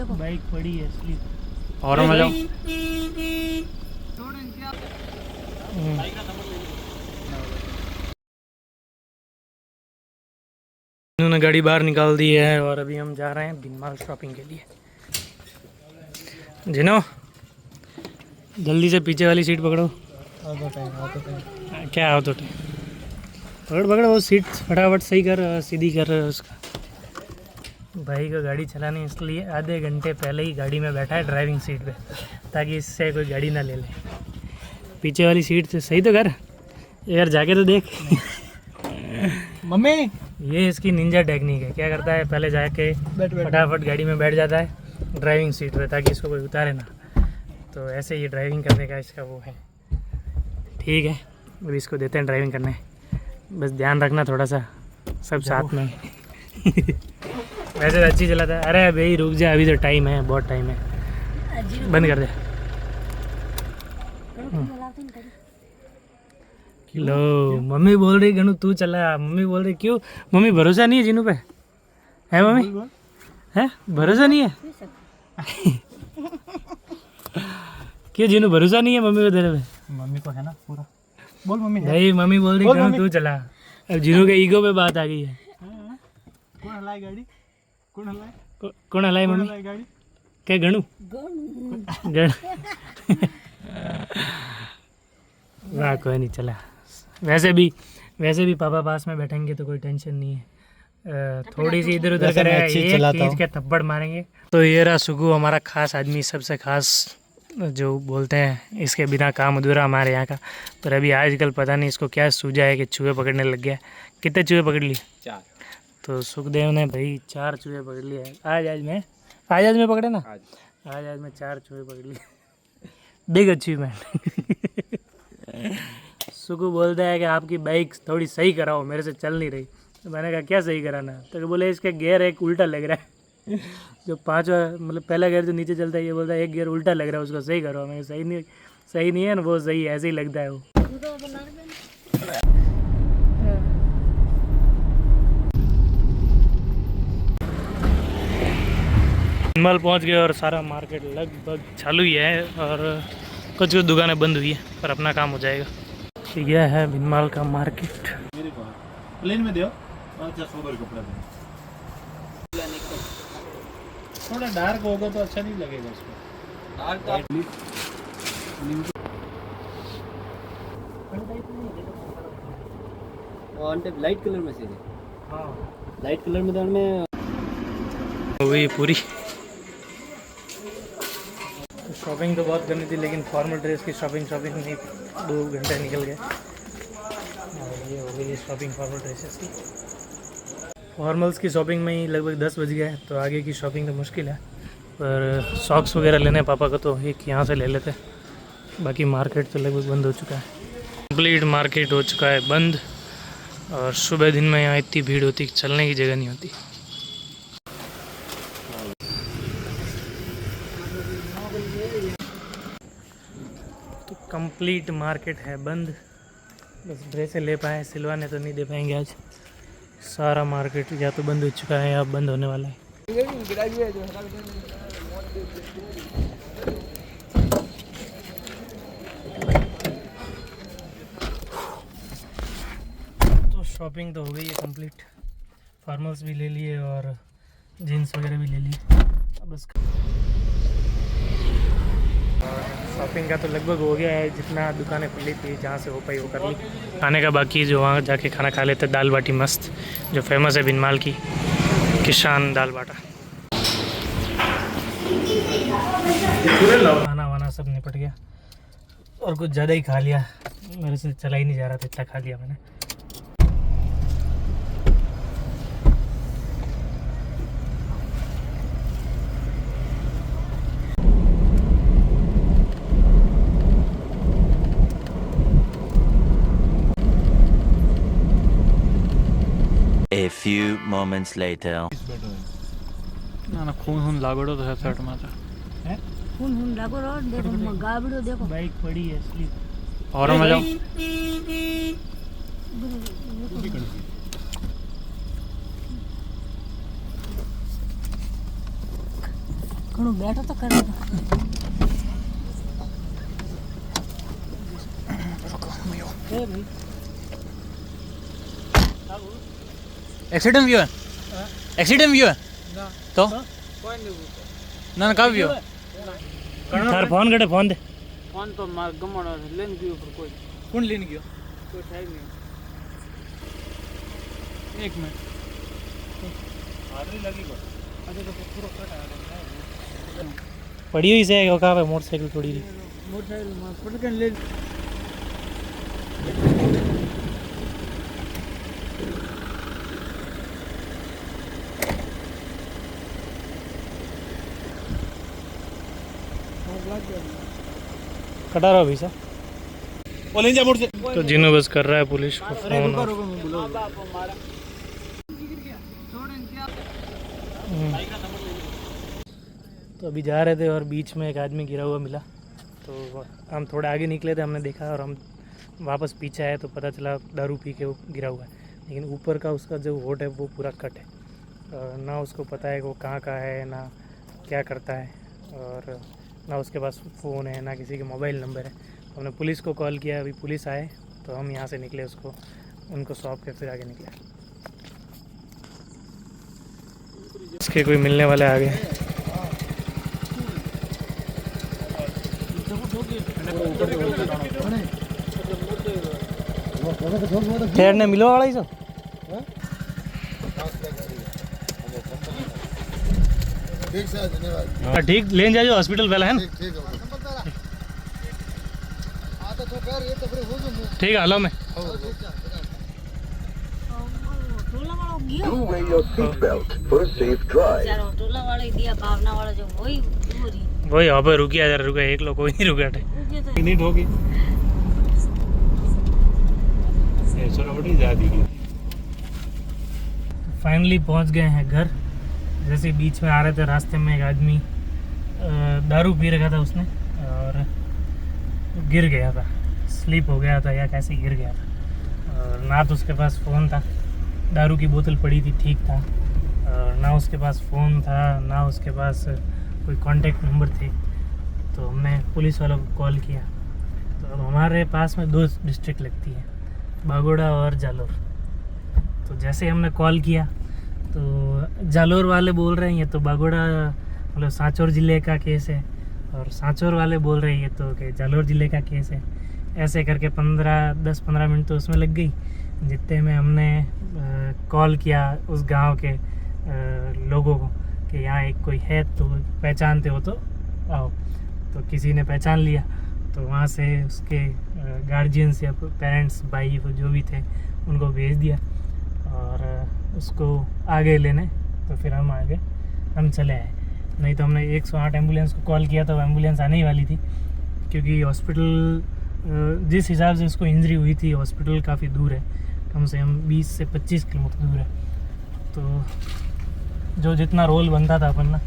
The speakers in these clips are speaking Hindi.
बाइक पड़ी है स्लीप और मतलब उन्होंने गाड़ी बाहर निकाल दी है और अभी हम जा रहे हैं बिनमाल शॉपिंग के लिए। जिनो जल्दी से पीछे वाली सीट पकड़ो। क्या आओ तो पकड़ पकड़ वो सीट फटाफट सही कर, सीधी कर उसका। भाई को गाड़ी चलानी इसलिए आधे घंटे पहले ही गाड़ी में बैठा है ड्राइविंग सीट पे, ताकि इससे कोई गाड़ी ना ले ले। पीछे वाली सीट से सही तो कर यार, जाके तो देख। मम्मी ये इसकी निंजा टेक्निक है। क्या करता है, पहले जाके फटाफट गाड़ी में बैठ जाता है ड्राइविंग सीट पे, ताकि इसको कोई उतारे ना। तो ऐसे ही ड्राइविंग करने का इसका वो है। ठीक है, अभी इसको देते हैं ड्राइविंग करने। बस ध्यान रखना थोड़ा सा, सब साथ में। वैसे अच्छी चलाता है। अरे भाई रुक जा, अभी तो टाइम है, बहुत टाइम है। बंद कर दे। लो मम्मी बोल रही गणु तू चला। मम्मी बोल रही क्यों? मम्मी भरोसा नहीं है जीनू पे, है मम्मी? है भरोसा नहीं है? क्यों जीनू भरोसा नहीं है मम्मी को तेरे पे? मम्मी को है ना पूरा। बोल मम्मी। भाई मम्मी बोल रही गणु तू चला। अब जीनू के ईगो पे बात आ गई है। कौन हलाए गाड़ी? कौन हलाए? कौन हलाए मम्मी? गाड़ी क्या गणु? गण वाह कोई नहीं चला। वैसे भी पापा पास में बैठेंगे तो कोई टेंशन नहीं है। थोड़ी सी इधर उधर करेगा एक खींच के थप्पड़ मारेंगे। तो ये रहा सुगु, हमारा खास आदमी, सबसे खास जो बोलते हैं, इसके बिना काम अधूरा हमारे यहाँ का। पर अभी आजकल पता नहीं इसको क्या सूझा है कि चूहे पकड़ने लग गया। कितने चूहे पकड़ लिए? 4। तो सुखदेव ने भाई 4 चूहे पकड़ लिए आज में पकड़े ना। आज में 4 चूहे पकड़ लिए। Big achievement. सुखू बोलता है कि आपकी बाइक थोड़ी सही कराओ, मेरे से चल नहीं रही। तो मैंने कहा क्या सही कराना? तो बोले इसका गियर एक उल्टा लग रहा है। जो 5 मतलब पहला गियर जो नीचे चलता है, ये बोलता है एक गियर उल्टा लग रहा है, उसको सही करो। मैं सही नहीं है ना, वो सही है, ऐसे ही लगता है वो। बिनमाल पहुंच गए और सारा मार्केट लगभग चालू ही है और कुछ दुकानें बंद हुई है, पर अपना काम हो जाएगा। यह है बिनमाल का मार्केट। मेरे को प्लेन में दियो। अच्छा सोबर कपड़ा दे। थोड़ा डार्क होगा तो अच्छा नहीं लगेगा उसको। डार्क लाइट कलर में चाहिए। हाँ लाइट कलर में दाल में हो गई पूरी शॉपिंग। तो बहुत करनी थी, लेकिन फॉर्मल ड्रेस की शॉपिंग में 2 घंटे निकल गए। और ये हो गई शॉपिंग फॉर्मल ड्रेसेस की। फॉर्मल्स की शॉपिंग में ही लगभग 10 बज गए, तो आगे की शॉपिंग तो मुश्किल है। पर सॉक्स वगैरह लेने पापा को तो एक यहाँ से ले लेते। बाकी मार्केट तो लगभग बंद हो चुका है। कंप्लीट मार्केट हो चुका है बंद। और सुबह दिन में यहाँ इतनी भीड़ होती कि चलने की जगह नहीं होती। तो कंप्लीट मार्केट है बंद। बस ड्रेसें ले पाए, सिलवाने तो नहीं दे पाएंगे आज। सारा मार्केट या तो बंद हो चुका है या बंद होने वाला है। तो शॉपिंग तो हो गई है कंप्लीट। फॉर्मल्स भी ले लिए और जीन्स वगैरह भी ले लिए। अब बस शॉपिंग का तो लगभग हो गया है। जितना दुकानें खुली थी, जहाँ से हो पाई वो कर ली। खाने का बाकी, जो वहाँ जाके खाना खा लेते। दाल बाटी मस्त, जो फेमस है बिनमाल की, किसान दाल बाटा। खाना वाना सब निपट गया और कुछ ज़्यादा ही खा लिया। मेरे से चला ही नहीं जा रहा था, इतना खा लिया मैंने। A few moments later. ना खून लागड़ो तो है शर्ट में है खून लागो देखो गाबड़ो देखो बाइक पड़ी है स्लीप। और मतलब ઘણું બેઠો તો કરે તો एक्सीडेंट व्यू है एक्सीडेंट व्यू है तो ना ना कब व्यू તાર ફોન કડે ફોન દે फोन तो मार गमड़ लेन गयो पर कोई कौन लेने गयो कोई टाइम नहीं एक मिनट हादरी लगी बस अरे तो पूरा कट आ रहा पड़ी हुई से कहाँ पे मोटरसाइकिल थोड़ी रही मोटरसाइकिल में पड़ के ले कटा रहा भैया वो ले जा मोड़ से तो जिन्हों बस कर रहा है पुलिस को फोन और तो अभी जा रहे थे और बीच में एक आदमी गिरा हुआ मिला तो हम थोड़ा आगे निकले थे, हमने देखा और हम वापस पीछे आए तो पता चला दारू पी के वो गिरा हुआ है, लेकिन ऊपर का उसका जो होठ है वो पूरा कट है। ना उसको पता है कि वो कहाँ का है, ना क्या करता है, और ना उसके पास फ़ोन है, ना किसी के मोबाइल नंबर है। हमने पुलिस को कॉल किया, अभी पुलिस आए तो हम यहाँ से निकले, उसको उनको सौंप के फिर आगे निकले। उसके कोई मिलने वाले आ गए। ठहरने मिलो वाला ही सब हाँ ठीक लेन जाओ हॉस्पिटल पहले है ना। ठीक है हलो में ટોલાવાળો ગયો Do wear your seatbelt for a safe drive. બિચારો ટોલાવાળો દિયા ભાવનાવાળો જો હોય પૂરી वही यहाँ पे रुकिया जरा रुका, एक लोग कोई नहीं रुका थे। ઉગે તો मिनट होगी छोटी ज्यादा की फाइनली पहुँच गए हैं घर। जैसे बीच में आ रहे थे रास्ते में एक आदमी दारू पी रखा था उसने और गिर गया था, स्लिप हो गया था या कैसे गिर गया था। और ना तो उसके पास फ़ोन था, दारू की बोतल पड़ी थी ठीक था, और ना उसके पास फ़ोन था, ना उसके पास कोई कांटेक्ट नंबर थे। तो हमने पुलिस वालों को कॉल किया। तो अब हमारे पास में 2 डिस्ट्रिक्ट लगती है, बागोड़ा और जालोर। तो जैसे हमने कॉल किया तो जालोर वाले बोल रहे हैं ये तो बागोड़ा मतलब सांचौर ज़िले का केस है, और सांचौर वाले बोल रहे हैं ये तो कि जालोर ज़िले का केस है। ऐसे करके 10-15 मिनट तो उसमें लग गई, जितने में हमने कॉल किया उस गांव के लोगों को कि यहाँ एक कोई है तो पहचानते हो तो आओ। तो किसी ने पहचान लिया, तो वहाँ से उसके गार्जियंस या पेरेंट्स भाई वो जो भी थे उनको भेज दिया और उसको आगे लेने। तो फिर हम चले आए, नहीं तो हमने 108 एम्बुलेंस को कॉल किया तो एम्बुलेंस आने ही वाली थी, क्योंकि हॉस्पिटल जिस हिसाब से उसको इंजरी हुई थी हॉस्पिटल काफ़ी दूर है, कम से कम 20 से 25 किलोमीटर दूर है। तो जो जितना रोल बनता था अपन ना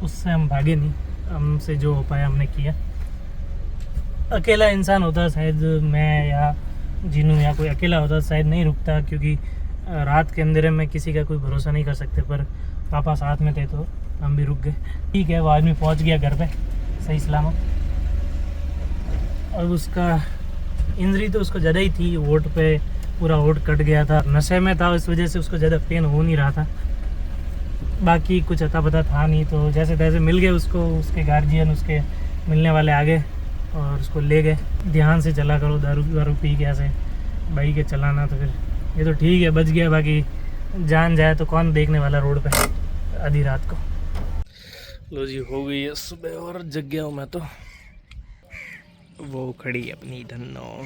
उससे हम भागे नहीं, हमसे जो हो पाया हमने किया। अकेला इंसान होता शायद मैं या जिनू या कोई अकेला होता शायद नहीं रुकता, क्योंकि रात के अंधेरे में किसी का कोई भरोसा नहीं कर सकते, पर पापा साथ में थे तो हम भी रुक गए। ठीक है, वो आदमी पहुंच गया घर पे सही सलामत। और उसका इंजरी तो उसको ज़्यादा ही थी, होठ पे पूरा होठ कट गया था, नशे में था, इस वजह से उसको ज़्यादा पेन हो नहीं रहा था। बाकी कुछ अता पता था नहीं, तो जैसे तैसे मिल गए उसको, उसके गार्जियन उसके मिलने वाले आ गए और उसको ले गए। ध्यान से चला करो, दारू पी के ऐसे बाइक के चलाना, तो फिर ये तो ठीक है बच गया, बाकी जान जाए तो कौन देखने वाला रोड पे आधी रात को। लो जी हो गई है सुबह और जग गया हूँ मैं तो। वो खड़ी अपनी धन्नो।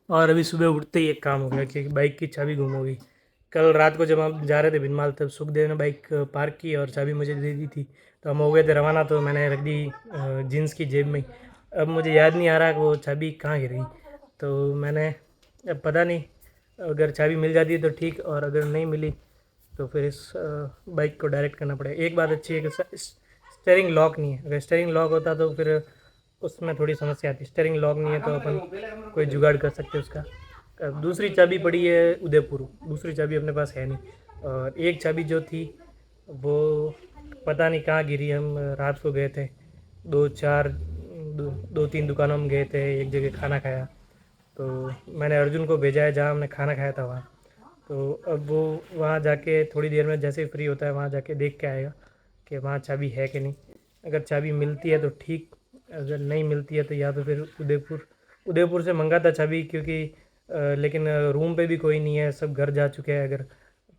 और अभी सुबह उठते ही एक काम हो गया कि बाइक की चाबी गुम हो गई। कल रात को जब हम जा रहे थे बिनमाल तब सुखदेव ने बाइक पार्क की और चाबी मुझे दे दी थी, तो हम हो गए थे रवाना, तो मैंने रख दी जीन्स की जेब में। अब मुझे याद नहीं आ रहा कि वो चाबी कहाँ गिर गई, तो मैंने अब पता नहीं, अगर चाबी मिल जाती है तो ठीक, और अगर नहीं मिली तो फिर इस बाइक को डायरेक्ट करना पड़ेगा। एक बात अच्छी है कि स्टीयरिंग लॉक नहीं है, अगर स्टीयरिंग लॉक होता तो फिर उसमें थोड़ी समस्या आती। स्टीयरिंग लॉक नहीं है तो अपन कोई जुगाड़ कर सकते उसका। दूसरी चाबी पड़ी है उदयपुर, दूसरी चाबी अपने पास है नहीं, और एक चाबी जो थी वो पता नहीं कहाँ गिरी। हम रात को गए थे, 2-3 दुकानों में गए थे, एक जगह खाना खाया। तो मैंने अर्जुन को भेजा है जहाँ हमने खाना खाया था वहाँ। तो अब वो वहाँ जाके थोड़ी देर में जैसे ही फ्री होता है वहाँ जाके देख के आएगा कि वहाँ चाबी है कि नहीं। अगर चाबी मिलती है तो ठीक, अगर नहीं मिलती है तो या तो फिर उदयपुर से मंगाता चाबी, क्योंकि लेकिन रूम पे भी कोई नहीं है, सब घर जा चुके हैं। अगर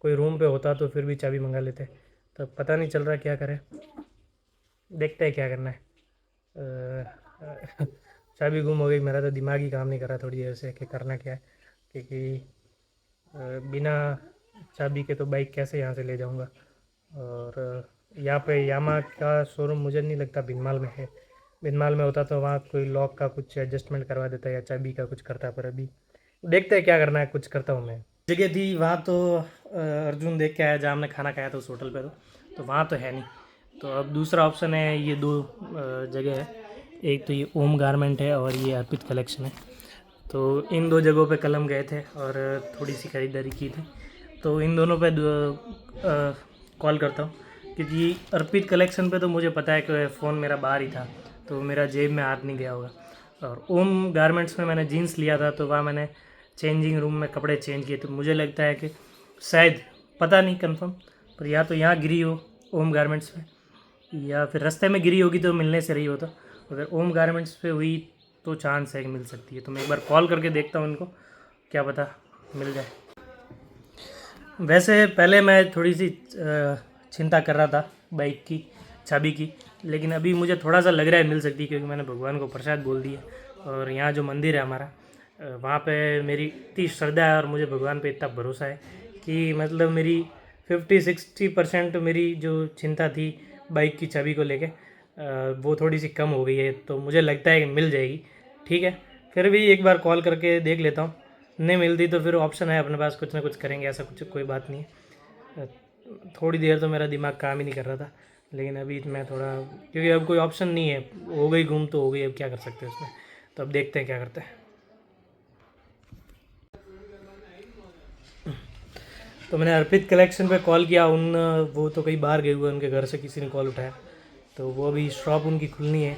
कोई रूम पे होता तो फिर भी चाबी मंगा लेते। तो पता नहीं चल रहा क्या करें, देखते हैं क्या करना है। चाबी गुम हो गई, मेरा तो दिमाग ही काम नहीं कर रहा थोड़ी देर से कि करना क्या है, क्योंकि बिना चाबी के तो बाइक कैसे यहाँ से ले जाऊँगा। और यहाँ पे यामा का शोरूम मुझे नहीं लगता भिनमाल में है। भिनमाल में होता तो वहाँ कोई लॉक का कुछ एडजस्टमेंट करवा देता या चाबी का कुछ करता, पर अभी देखते हैं क्या करना है, कुछ करता हूँ मैं। जगह थी वहाँ तो अर्जुन देख के आया जहाँ हमने खाना खाया था उस होटल पे, तो वहाँ तो है नहीं। तो अब दूसरा ऑप्शन है, ये 2 जगह है, एक तो ये ओम गारमेंट है और ये अर्पित कलेक्शन है। तो इन 2 जगहों पे कल हम गए थे और थोड़ी सी ख़रीदारी की थी। तो इन दोनों पे कॉल करता हूँ, क्योंकि अर्पित कलेक्शन पे तो मुझे पता है कि फ़ोन मेरा बाहर ही था, तो मेरा जेब में हाथ नहीं गया होगा। और ओम गारमेंट्स में मैंने जीन्स लिया था, तो वहाँ मैंने चेंजिंग रूम में कपड़े चेंज किए। तो मुझे लगता है कि शायद, पता नहीं कंफर्म, पर या तो यहाँ गिरी हो ओम गारमेंट्स पे, या फिर रास्ते में गिरी होगी तो मिलने से रही होता। अगर ओम गारमेंट्स पे हुई तो चांस है कि मिल सकती है। तो मैं एक बार कॉल करके देखता हूँ इनको, क्या पता मिल जाए। वैसे पहले मैं थोड़ी सी चिंता कर रहा था बाइक की चाबी की, लेकिन अभी मुझे थोड़ा सा लग रहा है मिल सकती है, क्योंकि मैंने भगवान को प्रसाद बोल दिया। और यहाँ जो मंदिर है हमारा, वहाँ पे मेरी इतनी श्रद्धा है और मुझे भगवान पे इतना भरोसा है कि मतलब मेरी 50-60% मेरी जो चिंता थी बाइक की चाबी को लेके, वो थोड़ी सी कम हो गई है। तो मुझे लगता है कि मिल जाएगी। ठीक है, फिर भी एक बार कॉल करके देख लेता हूँ। नहीं मिलती तो फिर ऑप्शन है अपने पास, कुछ ना कुछ करेंगे, ऐसा कुछ कोई बात नहीं है। थोड़ी देर तो मेरा दिमाग काम ही नहीं कर रहा था, लेकिन अभी मैं थोड़ा, क्योंकि अब कोई ऑप्शन नहीं है, हो गई गुम तो हो गई, अब क्या कर सकते हैं उसमें। तो अब देखते हैं क्या करते हैं। तो मैंने अर्पित कलेक्शन पे कॉल किया, वो तो कहीं बाहर गए हुए, उनके घर से किसी ने कॉल उठाया। तो वो अभी शॉप उनकी खुलनी है,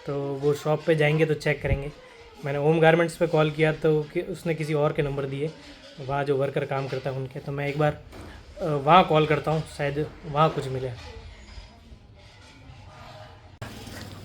तो वो शॉप पे जाएंगे तो चेक करेंगे। मैंने ओम गारमेंट्स पे कॉल किया तो उसने किसी और के नंबर दिए, वहाँ जो वर्कर काम करता है उनके। तो मैं एक बार वहाँ कॉल करता हूँ, शायद वहाँ कुछ मिले।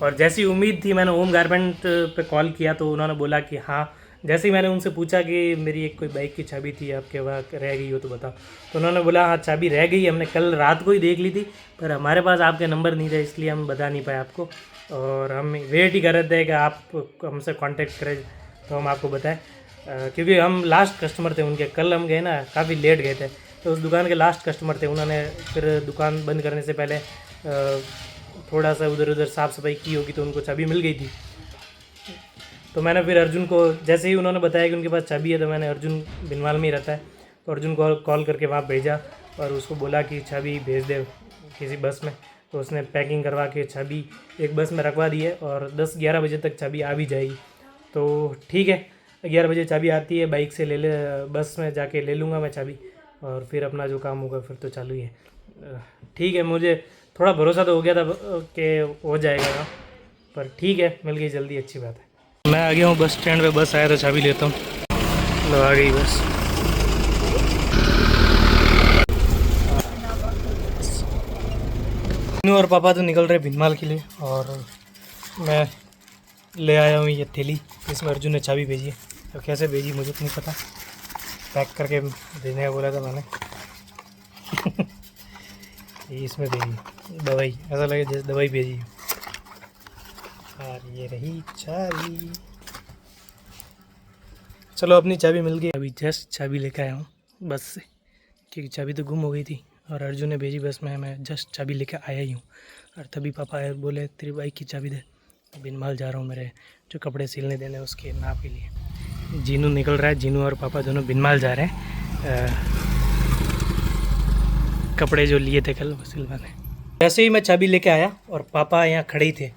और जैसी उम्मीद थी, मैंने ओम गारमेंट पे कॉल किया तो उन्होंने बोला कि हाँ, जैसे ही मैंने उनसे पूछा कि मेरी एक कोई बाइक की चाबी थी आपके वहाँ रह गई हो तो बताओ, तो उन्होंने बोला हाँ चाबी रह गई, हमने कल रात को ही देख ली थी, पर हमारे पास आपके नंबर नहीं था, इसलिए हम बता नहीं पाए आपको। और हम वेट ही कर रहे थे कि आप हमसे कांटेक्ट करें तो हम आपको बताएं, क्योंकि हम लास्ट कस्टमर थे उनके। कल हम गए ना, काफ़ी लेट गए थे, तो उस दुकान के लास्ट कस्टमर थे। उन्होंने फिर दुकान बंद करने से पहले थोड़ा सा उधर उधर साफ़ सफाई की होगी, तो उनको चाबी मिल गई थी। तो मैंने फिर अर्जुन को, जैसे ही उन्होंने बताया कि उनके पास चाबी है, तो मैंने, अर्जुन भिनमाल में ही रहता है, तो अर्जुन को कॉल करके वहाँ भेजा और उसको बोला कि चाबी भेज दे किसी बस में। तो उसने पैकिंग करवा के चाबी एक बस में रखवा दी है और 10-11 बजे तक चाबी आ भी जाएगी। तो ठीक है, 11 बजे चाबी आती है, बाइक से बस में जाके ले लूँगा मैं चाबी, और फिर अपना जो काम होगा फिर तो चालू ही है। ठीक है, मुझे थोड़ा भरोसा तो हो गया था कि हो जाएगा, पर ठीक है, मिल गई जल्दी, अच्छी बात है। मैं आ गया हूँ बस स्टैंड पे, बस आया तो चाबी लेता हूँ। लो आ गई बस। मीनू और पापा तो निकल रहे भिनमाल के लिए, और मैं ले आया हूँ ये थैली, इसमें अर्जुन ने चाबी भेजी है। तो कैसे भेजी मुझे तो नहीं पता, पैक करके भेजने का बोला था मैंने। ये इसमें भेजी दवाई, ऐसा लगे जैसे दवाई भेजी है। और ये रही चाबी। चलो, अपनी चाबी मिल गई। अभी जस्ट चाबी लेकर आया हूँ बस से, क्योंकि चाबी तो गुम हो गई थी और अर्जुन ने भेजी बस में, मैं जस्ट चाबी लेकर आया ही हूँ। और तभी पापा आए, बोले तेरी बाइक की चाबी दे, भिनमाल जा रहा हूँ मेरे जो कपड़े सिलने देने उसके नाप के लिए। जीनू निकल रहा है, जीनू और पापा दोनों भिनमाल जा रहे हैं कपड़े जो लिए थे कल वो सिलवाने। जैसे ही मैं चाबी लेके आया और पापा यहाँ खड़े ही थे,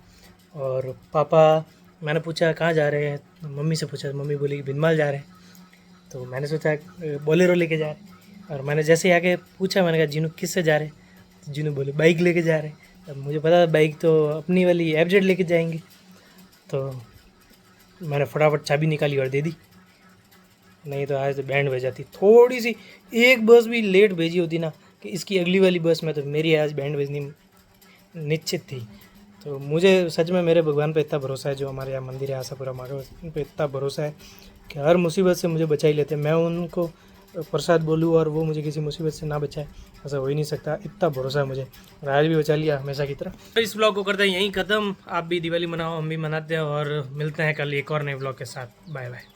और पापा, मैंने पूछा कहाँ जा रहे हैं, मम्मी से पूछा, मम्मी बोली कि भिनमाल जा रहे हैं। तो मैंने सोचा बोलेरो लेके जा रहे, और मैंने जैसे ही आके पूछा, मैंने कहा जीनू किससे जा रहे, जीजू ने बोले बाइक लेके जा रहे हैं। अब मुझे पता था बाइक तो अपनी वाली एफजेड लेके जाएंगे, तो मैंने फटाफट चाबी निकाली और दे दी, नहीं तो आज तो बैंड बजाती। थोड़ी सी एक बस भी लेट भेजी होती ना कि इसकी अगली वाली बस में, तो मेरी आज बैंड बजनी निश्चित थी। तो मुझे सच में मेरे भगवान पे इतना भरोसा है, जो हमारे यहाँ मंदिर है आशापुरा माँ का, उन पे इतना भरोसा है कि हर मुसीबत से मुझे बचा ही लेते। मैं उनको प्रसाद बोलूँ और वो मुझे किसी मुसीबत से ना बचाए, ऐसा हो ही नहीं सकता। इतना भरोसा है मुझे, और आज भी बचा लिया हमेशा की तरह। तो इस ब्लॉग को करते हैं यहीं ख़त्म। आप भी दिवाली मनाओ, हम भी मनाते हैं, और मिलते हैं कल एक और नए ब्लॉग के साथ। Bye bye.